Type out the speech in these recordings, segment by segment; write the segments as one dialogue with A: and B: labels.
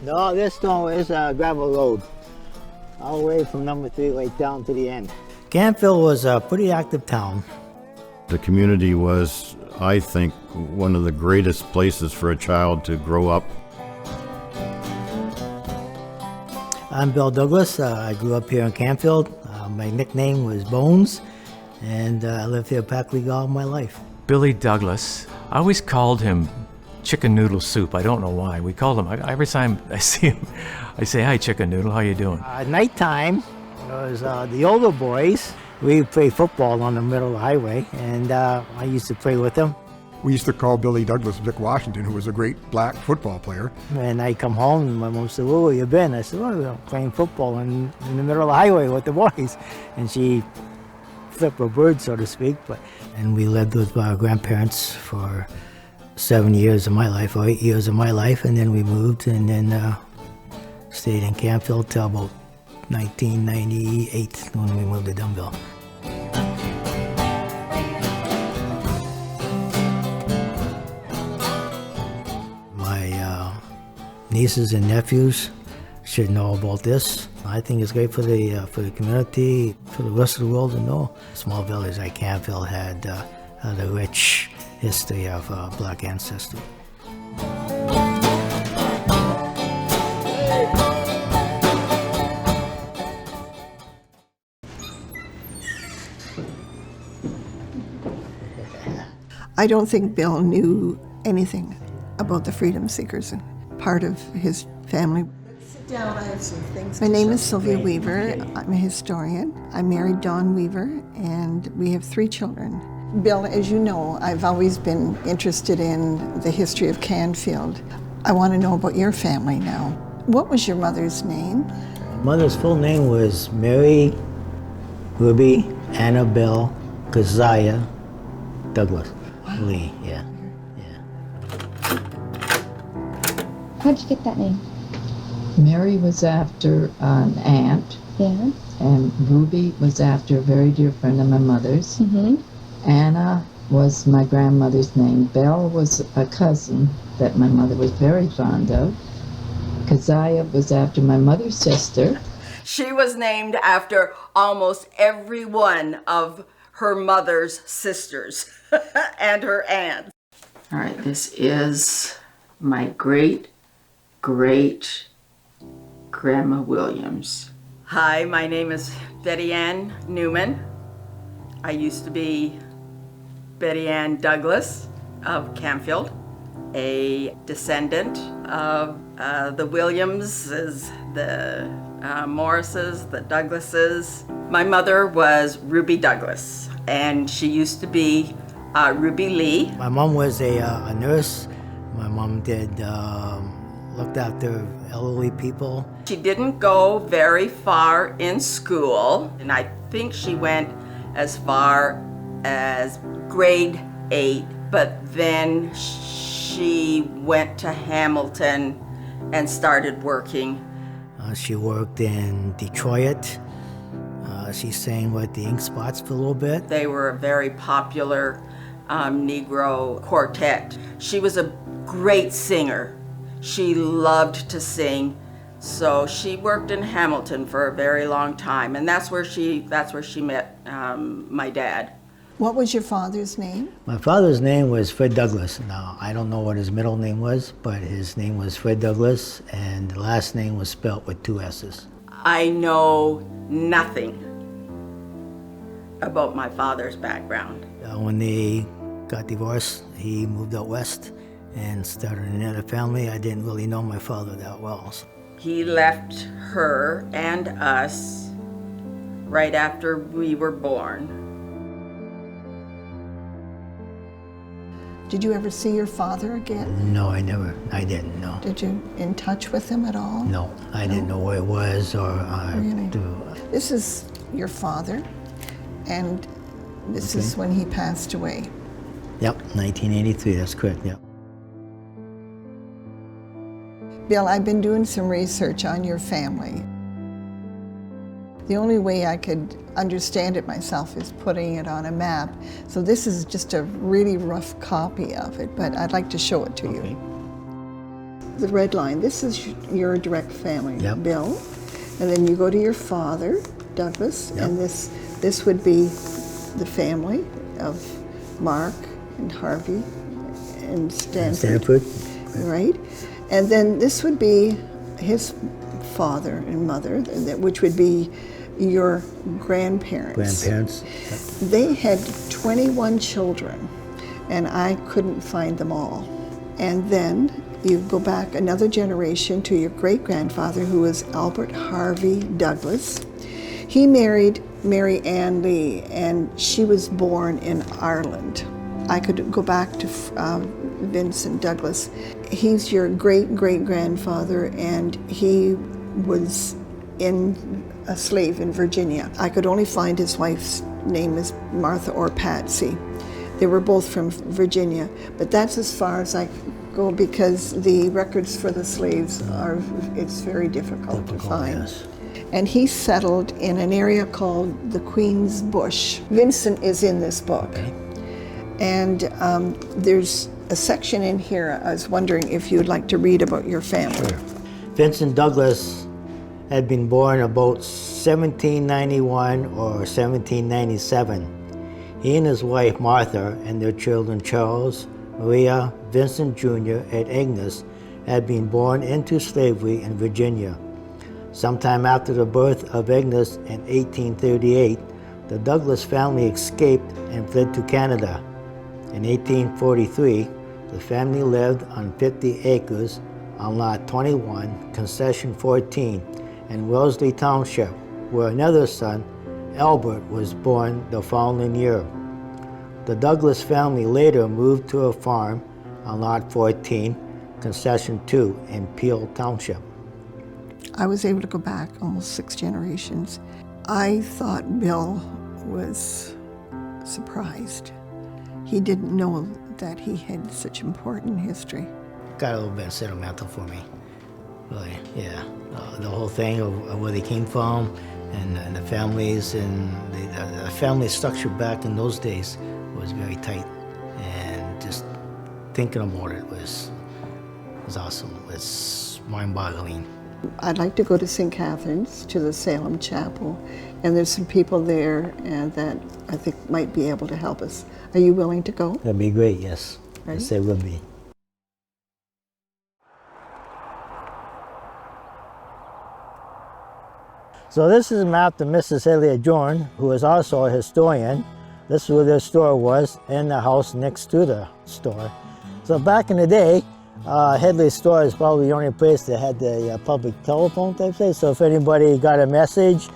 A: No, this stone is a gravel road, all the way from number 3 right down to the end. Canfield was a pretty active town.
B: The community was, I think, one of the greatest places for a child to grow up.
A: I'm Bill Douglas. I grew up here in Canfield. My nickname was Bones, and I lived here at Pack League all my life.
C: Billy Douglas. I always called him Chicken Noodle Soup. I don't know why. We called him, every time I see him, I say, "Hi, Chicken Noodle, how you doing?"
A: Nighttime, it was the older boys. We played football on the middle of the highway, and I used to play with them.
D: We used to call Billy Douglas Vic Washington, who was a great black football player.
A: And I come home, and my mom said, "Where have you been?" I said, "Well, I'm playing football in the middle of the highway with the boys." And she flipped a bird, so to speak. And we lived with our grandparents for 7 years of my life, or 8 years of my life, and then we moved, and then stayed in Canfield till about 1998 when we moved to Dunville. My nieces and nephews should know about this. I think it's great for the community, for the rest of the world to know. A small village like Canfield had a rich history of black ancestry.
E: I don't think Bill knew anything about the freedom seekers, part of his family. Sit down, I have some things. My name is Sylvia Weaver. I'm a historian. I married Dawn Weaver, and we have 3 children. Bill, as you know, I've always been interested in the history of Canfield. I want to know about your family now. What was your mother's name?
A: Mother's full name was Mary Ruby Annabelle Keziah Douglas. Wow. Lee, yeah.
F: How'd you get that name?
G: Mary was after an aunt.
F: Yeah.
G: And Ruby was after a very dear friend of my mother's.
F: Mm-hmm.
G: Anna was my grandmother's name. Belle was a cousin that my mother was very fond of. Keziah was after my mother's sister.
H: She was named after almost every one of her mother's sisters and her aunts.
I: All right, this is my great-great-grandma Williams.
H: Hi, my name is Betty Ann Newman. I used to be Betty Ann Douglas of Canfield, a descendant of the Williamses, the Morrises, the Douglases. My mother was Ruby Douglas, and she used to be Ruby Lee.
A: My mom was a nurse. My mom looked after elderly people.
H: She didn't go very far in school, and I think she went as far as grade 8, but then she went to Hamilton and started working.
A: She worked in Detroit. She sang with the Ink Spots for a little bit.
H: They were a very popular Negro quartet. She was a great singer. She loved to sing. So she worked in Hamilton for a very long time, and that's where she met my dad.
E: What was your father's name?
A: My father's name was Fred Douglas. Now, I don't know what his middle name was, but his name was Fred Douglas, and the last name was spelt with 2 S's.
H: I know nothing about my father's background.
A: When they got divorced, he moved out west and started another family. I didn't really know my father that well. So.
H: He left her and us right after we were born.
E: Did you ever see your father again?
A: No, I didn't, no.
E: Did you in touch with him at all?
A: No, I didn't know where it was or...
E: Really? This is your father, and this is when he passed away.
A: Yep, 1983, that's correct, yep.
E: Bill, I've been doing some research on your family. The only way I could understand it myself is putting it on a map. So this is just a really rough copy of it, but I'd like to show it to you. The red line, this is your direct family,
A: Yep.
E: Bill. And then you go to your father, Douglas, and this would be the family of Mark and Harvey and Stanford. Right? And then this would be his father and mother, which would be your grandparents. They had 21 children, and I couldn't find them all. And then you go back another generation to your great-grandfather, who was Albert Harvey Douglas. He married Mary Ann Lee, and she was born in Ireland. I could go back to Vincent Douglas. He's your great-great-grandfather, and he was a slave in Virginia. I could only find his wife's name is Martha or Patsy. They were both from Virginia, but that's as far as I go because the records for the slaves it's very difficult to find.
A: Yes.
E: And he settled in an area called the Queen's Bush. Vincent is in this book.
A: Okay.
E: And there's a section in here I was wondering if you'd like to read about your family.
A: Sure. Vincent Douglas had been born about 1791 or 1797. He and his wife Martha and their children Charles, Maria, Vincent Jr., and Agnes had been born into slavery in Virginia. Sometime after the birth of Agnes in 1838, the Douglas family escaped and fled to Canada. In 1843, the family lived on 50 acres on Lot 21, Concession 14, in Wellesley Township, where another son, Albert, was born the following year. The Douglas family later moved to a farm on Lot 14, Concession 2, in Peel Township.
E: I was able to go back almost 6 generations. I thought Bill was surprised. He didn't know that he had such important history.
A: Got a little bit sentimental for me, really, yeah. The whole thing of where they came from and the families and the family structure back in those days was very tight. And just thinking about it was awesome. It's mind-boggling.
E: I'd like to go to St. Catherine's, to the Salem Chapel, and there's some people there that I think might be able to help us. Are you willing to go?
A: That'd be great, yes.
E: Ready?
A: Yes, it would be. So this is a map to Mrs. Elliott Jorn, who is also a historian. This is where their store was, and the house next to the store. So back in the day, Headley's store is probably the only place that had the public telephone type thing. So if anybody got a message,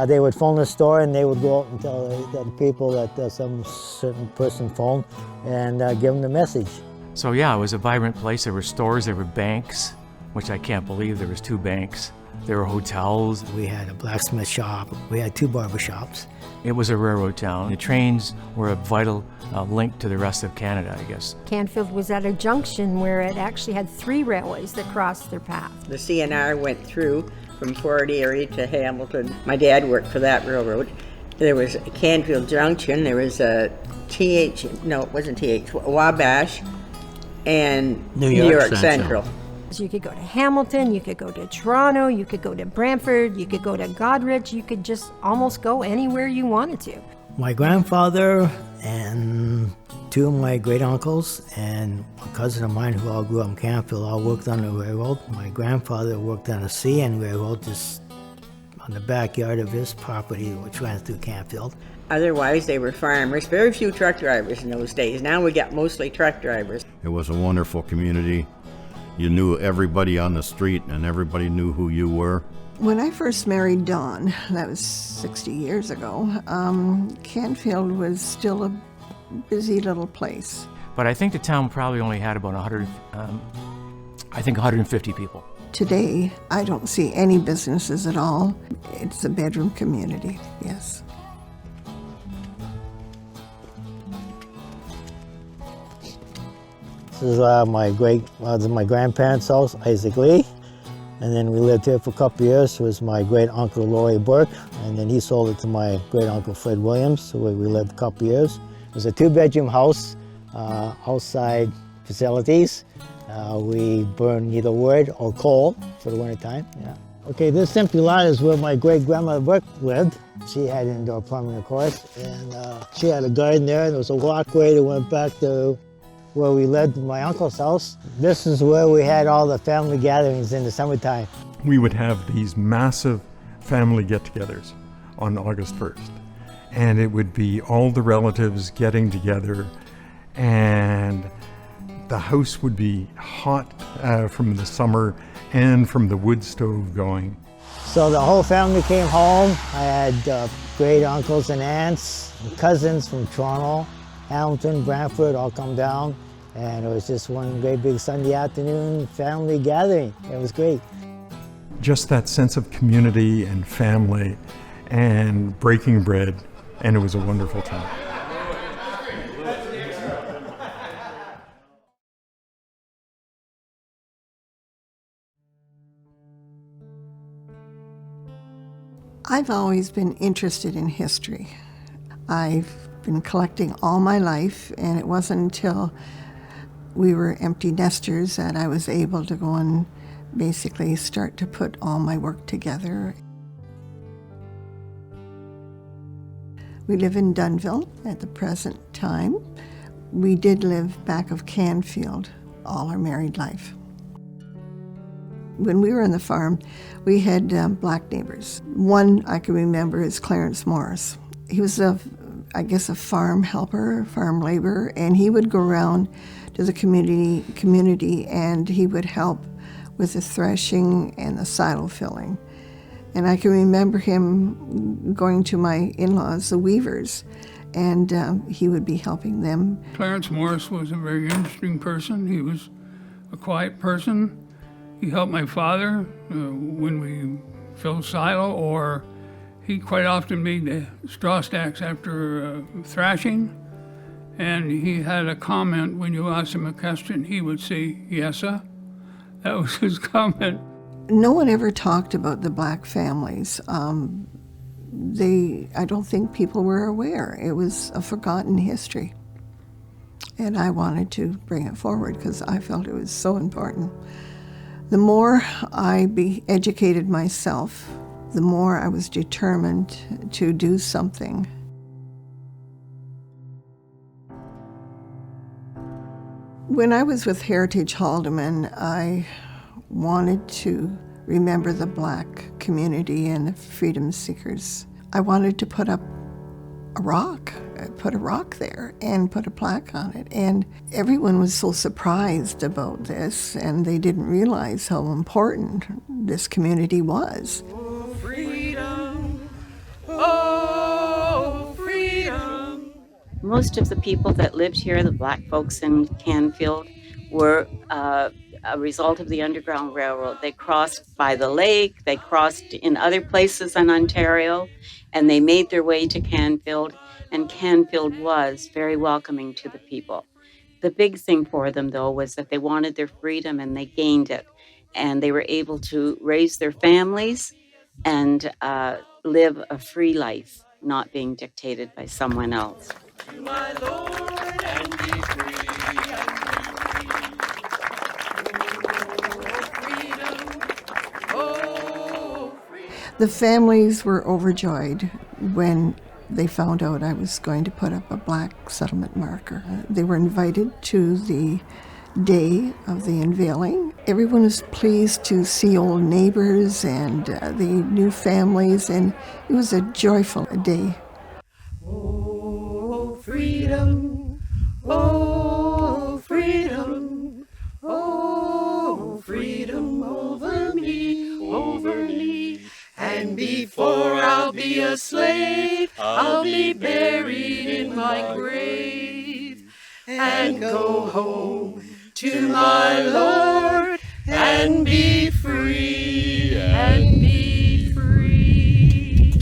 A: they would phone the store and they would go out and tell the people that some certain person phoned and give them the message.
C: So yeah, it was a vibrant place. There were stores, there were banks, which I can't believe there was 2 banks. There were hotels.
A: We had a blacksmith shop. We had 2 barber shops.
C: It was a railroad town. The trains were a vital link to the rest of Canada, I guess.
J: Canfield was at a junction where it actually had 3 railways that crossed their path.
K: The CNR went through from Fort Erie to Hamilton. My dad worked for that railroad. There was a Canfield Junction. There was a Wabash, and New York Central.
J: You could go to Hamilton, you could go to Toronto, you could go to Brantford, you could go to Goderich, you could just almost go anywhere you wanted to.
A: My grandfather and 2 of my great uncles and a cousin of mine who all grew up in Canfield all worked on the railroad. My grandfather worked on a CN railroad just on the backyard of his property, which ran through Canfield.
K: Otherwise, they were farmers. Very few truck drivers in those days. Now we got mostly truck drivers.
B: It was a wonderful community. You knew everybody on the street and everybody knew who you were.
E: When I first married Dawn, that was 60 years ago, Canfield was still a busy little place.
C: But I think the town probably only had about 150 people.
E: Today, I don't see any businesses at all. It's a bedroom community, yes.
A: This is my grandparents' house, Isaac Lee. And then we lived here for a couple of years. It was my great uncle Laurie Burke and then he sold it to my great uncle Fred Williams, where we lived a couple years. It was a 2-bedroom house, outside facilities. We burned either wood or coal for the winter time. Yeah. Okay, this empty lot is where my great grandmother Burke lived. She had indoor plumbing, of course, and she had a garden there, and there was a walkway that went back to where we lived in my uncle's house. This is where we had all the family gatherings in the summertime.
L: We would have these massive family get-togethers on August 1st. And it would be all the relatives getting together, and the house would be hot from the summer and from the wood stove going.
A: So the whole family came home. I had great uncles and aunts, and cousins from Toronto, Hamilton, Brantford, all come down. And it was just one great big Sunday afternoon family gathering. It was great.
L: Just that sense of community and family and breaking bread, and it was a wonderful time.
E: I've always been interested in history. I've been collecting all my life, and it wasn't until we were empty nesters that I was able to go and basically start to put all my work together. We live in Dunville at the present time. We did live back of Canfield all our married life. When we were on the farm, we had black neighbors. One I can remember is Clarence Morris. He was a farm helper, farm laborer, and he would go around to the community and he would help with the threshing and the silo filling. And I can remember him going to my in-laws, the Weavers, and he would be helping them.
M: Clarence Morris was a very interesting person. He was a quiet person. He helped my father when we filled silo, or he quite often made the straw stacks after thrashing. And he had a comment when you asked him a question, he would say, "Yes, sir." That was his comment.
E: No one ever talked about the black families. I don't think people were aware. It was a forgotten history. And I wanted to bring it forward because I felt it was so important. The more I educated myself, the more I was determined to do something. When I was with Heritage Haldeman, I wanted to remember the black community and the freedom seekers. I wanted to put up a rock there and put a plaque on it. And everyone was so surprised about this, and they didn't realize how important this community was.
N: Oh, freedom. Oh, freedom.
O: Most of the people that lived here, the black folks in Canfield, were a result of the Underground Railroad. They crossed by the lake, they crossed in other places in Ontario, and they made their way to Canfield, and Canfield was very welcoming to the people. The big thing for them, though, was that they wanted their freedom, and they gained it, and they were able to raise their families and live a free life, not being dictated by someone else.
N: My Lord, and be free,
E: The families were overjoyed when they found out I was going to put up a black settlement marker. They were invited to the day of the unveiling. Everyone was pleased to see old neighbors and the new families, and it was a joyful day.
N: Oh, freedom. Oh, freedom. Oh, freedom over me, over me. And before I'll be a slave, I'll be buried in my grave and go home to my Lord and be free, and be free.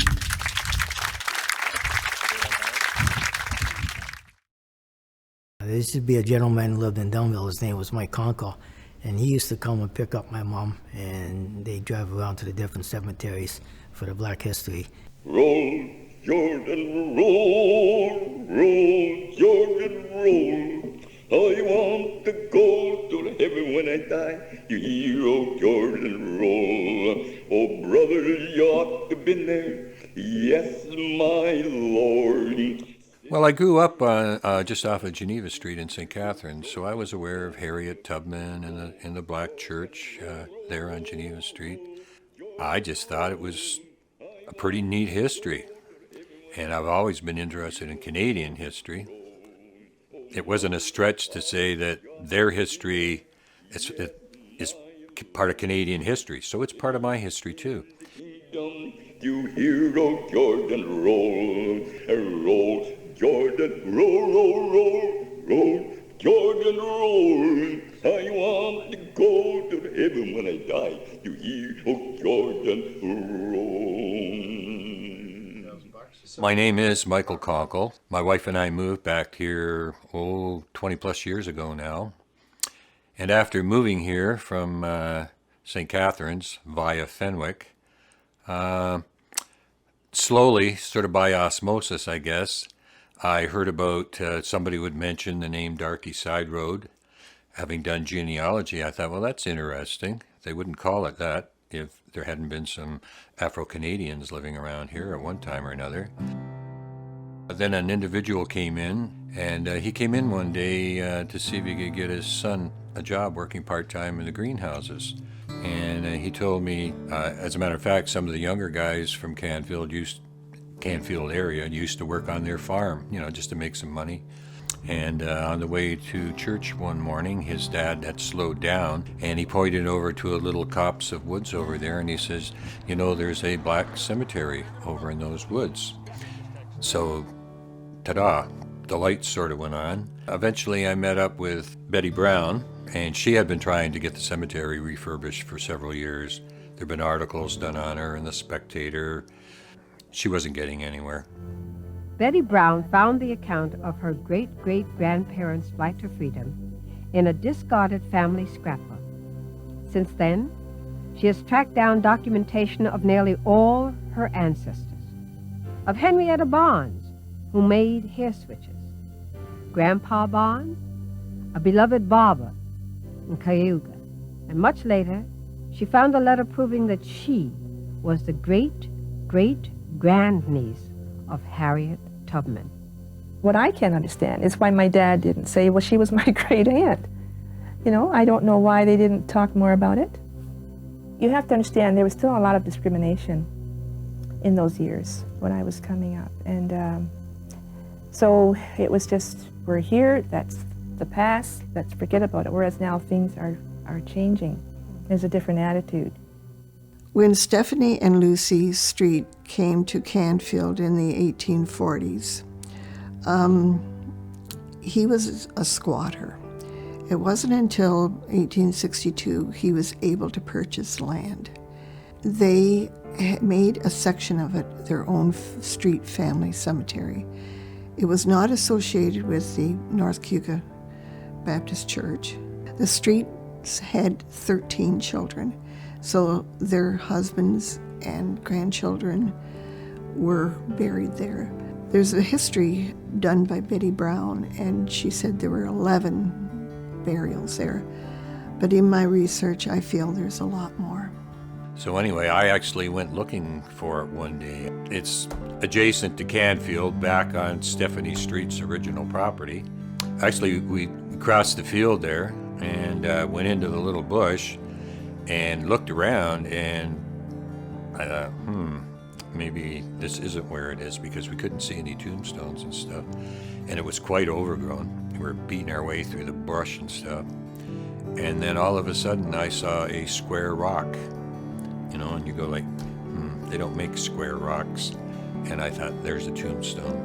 A: There used to be a gentleman who lived in Dunville. His name was Mike Conkle, and he used to come and pick up my mom, and they drive around to the different cemeteries for the Black History.
P: Roll, Jordan, roll, roll, Jordan, roll. I want to go to heaven when I die. You hear, oh, Jordan, roll. Oh, brother, you ought to been there. Yes, my Lord.
Q: Well, I grew up just off of Geneva Street in St. Catharines, so I was aware of Harriet Tubman in the Black Church there on Geneva Street. I just thought it was a pretty neat history, and I've always been interested in Canadian history. It wasn't a stretch to say that their history is part of Canadian history, so it's part of my history too.
P: You hear, oh, Jordan, roll, roll, Jordan, roll, roll, roll, roll, Jordan, roll. I want to go to heaven when I die. You hear, oh, Jordan, roll.
Q: My name is Michael Conkle. My wife and I moved back here, 20 plus years ago now. And after moving here from St. Catharines via Fenwick, slowly, sort of by osmosis, I guess, I heard about somebody would mention the name Darky Side Road. Having done genealogy, I thought, well, that's interesting. They wouldn't call it that if there hadn't been some Afro-Canadians living around here at one time or another. Then an individual came in, and he came in one day to see if he could get his son a job working part-time in the greenhouses. And he told me, as a matter of fact, some of the younger guys from Canfield area used to work on their farm, just to make some money. And on the way to church one morning, his dad had slowed down, and he pointed over to a little copse of woods over there, and he says, there's a black cemetery over in those woods. So, ta-da, the lights sort of went on. Eventually, I met up with Betty Brown, and she had been trying to get the cemetery refurbished for several years. There had been articles done on her in The Spectator. She wasn't getting anywhere.
J: Betty Brown found the account of her great-great-grandparents' flight to freedom in a discarded family scrapbook. Since then, she has tracked down documentation of nearly all her ancestors. Of Henrietta Barnes, who made hair switches, Grandpa Barnes, a beloved barber in Cayuga, and much later, she found a letter proving that she was the great-great-grandniece of Harriet Tubman.
R: What I can't understand is why my dad didn't say, well, she was my great aunt. I don't know why they didn't talk more about it. You have to understand there was still a lot of discrimination in those years when I was coming up. And so it was just, we're here, that's the past, let's forget about it. Whereas now things are changing. There's a different attitude.
E: When Stephanie and Lucy Street came to Canfield in the 1840s, he was a squatter. It wasn't until 1862 he was able to purchase land. They made a section of it their own street family cemetery. It was not associated with the North Cayuga Baptist Church. The streets had 13 children. So their husbands and grandchildren were buried there. There's a history done by Betty Brown, and she said there were 11 burials there. But in my research, I feel there's a lot more.
Q: So anyway, I actually went looking for it one day. It's adjacent to Canfield, back on Stephanie Street's original property. Actually, we crossed the field there and went into the little bush and looked around, and I thought, maybe this isn't where it is, because we couldn't see any tombstones and stuff. And it was quite overgrown. We were beating our way through the brush and stuff. And then all of a sudden I saw a square rock, and you go like, they don't make square rocks. And I thought, there's a tombstone.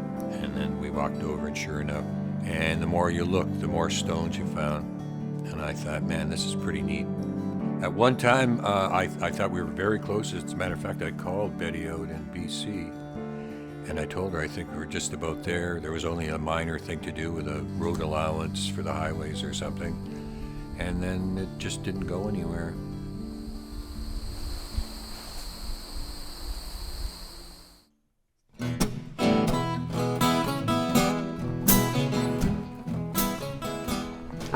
Q: And then we walked over, and sure enough, and the more you looked, the more stones you found. And I thought, man, this is pretty neat. At one time, I thought we were very close. As a matter of fact, I called Betty out in BC, and I told her I think we were just about there. There was only a minor thing to do with a road allowance for the highways or something, and then it just didn't go anywhere.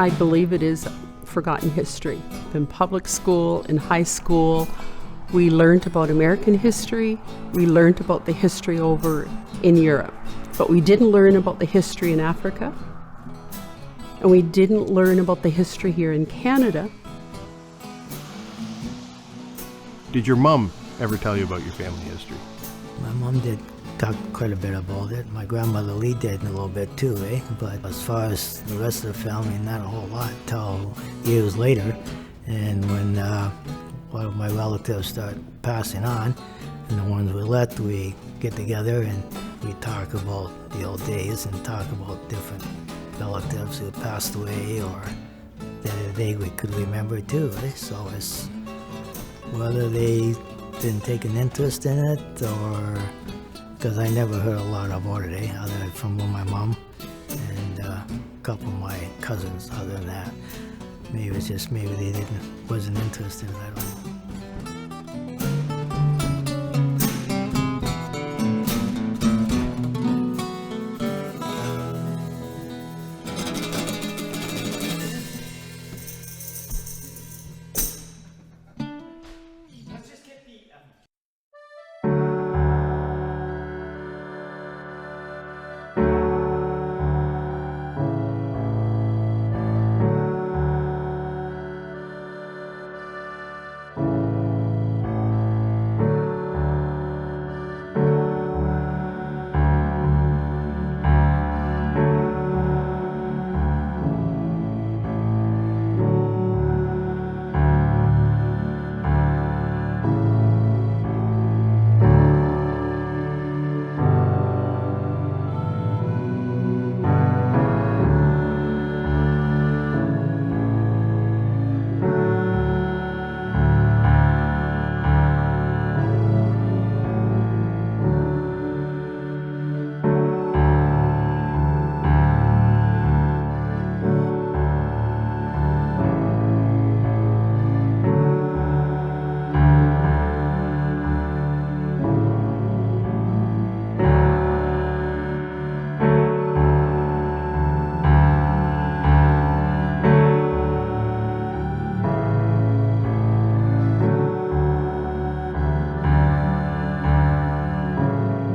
S: I believe it is forgotten history. In public school, in high school, we learned about American history, we learned about the history over in Europe, but we didn't learn about the history in Africa, and we didn't learn about the history here in Canada.
T: Did your mom ever tell you about your family history?
A: My mom did talk quite a bit about it. My grandmother Lee did a little bit too, But as far as the rest of the family, not a whole lot till years later. And when one of my relatives started passing on, and the ones we left, we get together and we talk about the old days and talk about different relatives who passed away or that they we could remember too. So it's whether they didn't take an interest in it or because I never heard a lot about it, other than from my mom and a couple of my cousins. Other than that, maybe it's just maybe they wasn't interested. I don't know.